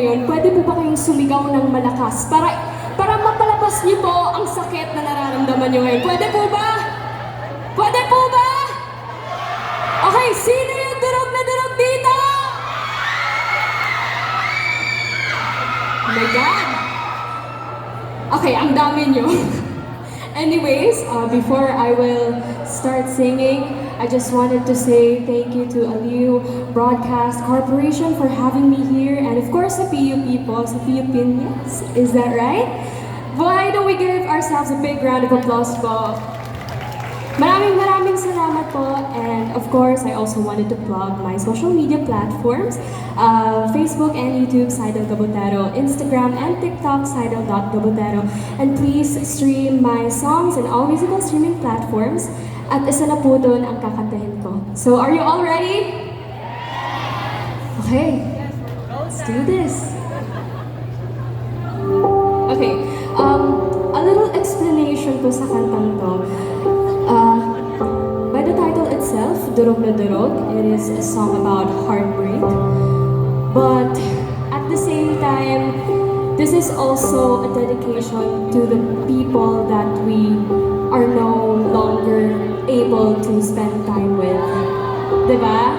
ngayon, pwede po ba kayong sumigaw ng malakas para mapalabas niyo po ang sakit na nararamdaman niyo ngayon? Pwede po ba? Pwede po ba? Okay, sino yung durog na durog dito? Oh my God! Okay, ang dami niyo. Anyways, before I will start singing, I just wanted to say thank you to Aliu Broadcast Corporation for having me here, and of course the PU people, sa PU Pinyas, is that right? Why don't we give ourselves a big round of applause po? Maraming salamat po, and of course I also wanted to plug my social media platforms, Facebook and YouTube, Sidel Gabotero, Instagram and TikTok, Sidel.Gabotero, and please stream my songs in all musical streaming platforms, at isa na po doon ang kakantahin ko. So are you all ready? Okay, let's do this. Okay, a little explanation po sa kantang to. By the title itself, Durog na Durog, it is a song about heartbreak. But at the same time, this is also a dedication to the people that we are no longer able to spend time with. Diba?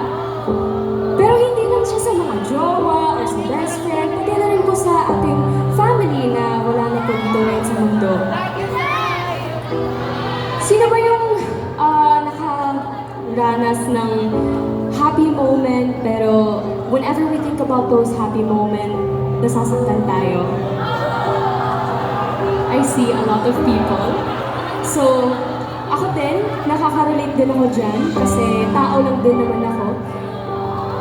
Pero hindi lang siya sa mga jowa or sa best friend, pati na rin po sa ating family na wala na po dito ngayon sa mundo. Sino ba yung nakaranas ng happy moment, pero whenever we think about those happy moments, nasasaktan tayo? I see a lot of people. So, ako din, nakaka-relate din ako dyan kasi tao lang din naman ako.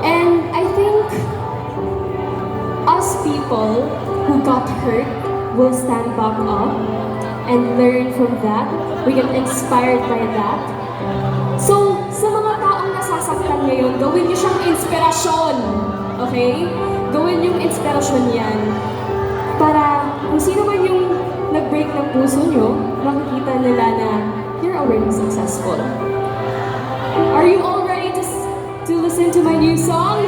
And I think us people who got hurt will stand back up and learn from that. We get inspired by that. So, sa mga taong nasasaktan ngayon, gawin niyo siyang inspirasyon. Okay? Gawin yung inspirasyon yan. Para kung sino man yung nag-break ng puso niyo, makikita nila na you're already successful. Are you all ready to listen to my new song?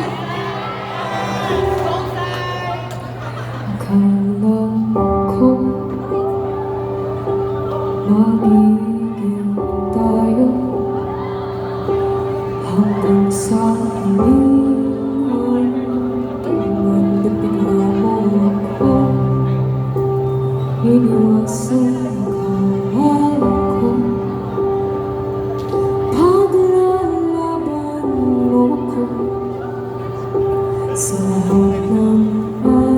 Akala ko magiging tayo hanggang sa hinihan. Ngunit bigla mo ako iniwasan ang akala ko. Paglalaban mo ako sa lahat ng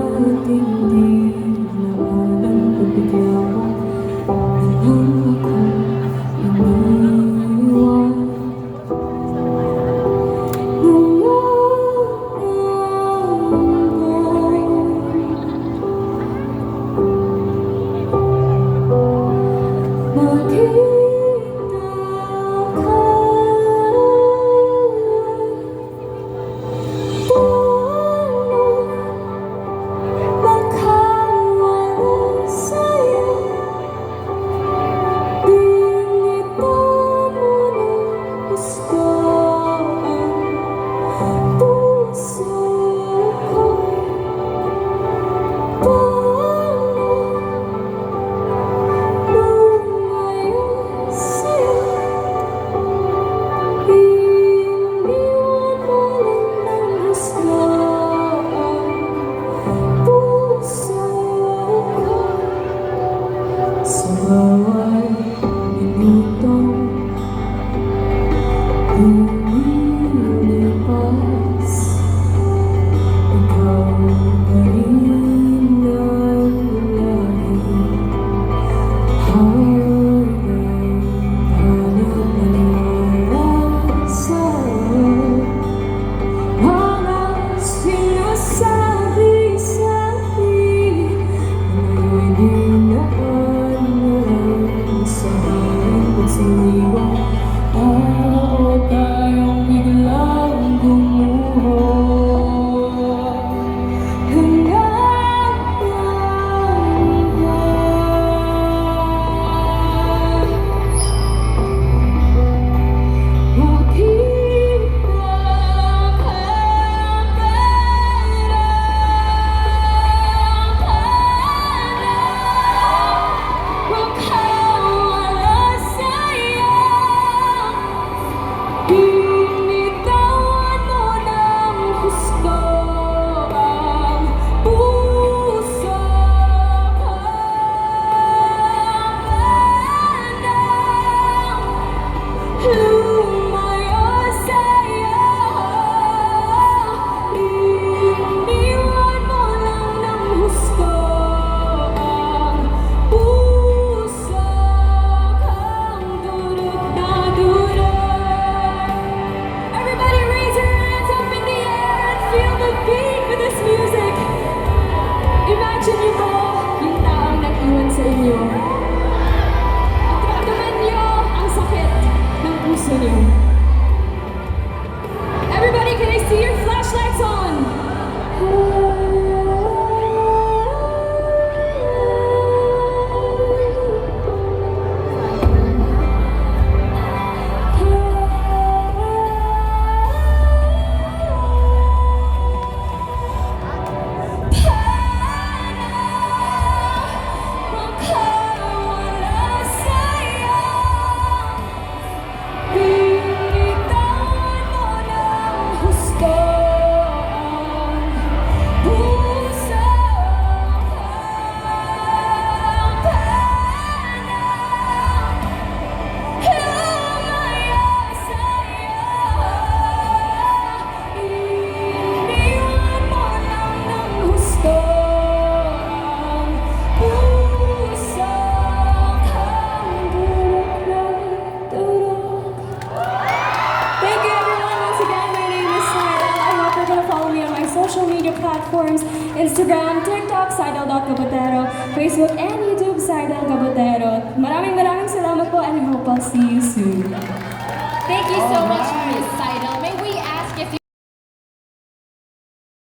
ating dinaanan. Bigla mo nang ako iniwan. platforms, Instagram, TikTok, Sidel.Cabotero, Facebook, and YouTube, Sidel Cabotero. Maraming salamat po, and I hope I'll see you soon. Thank you so much, Miss Seidel. May we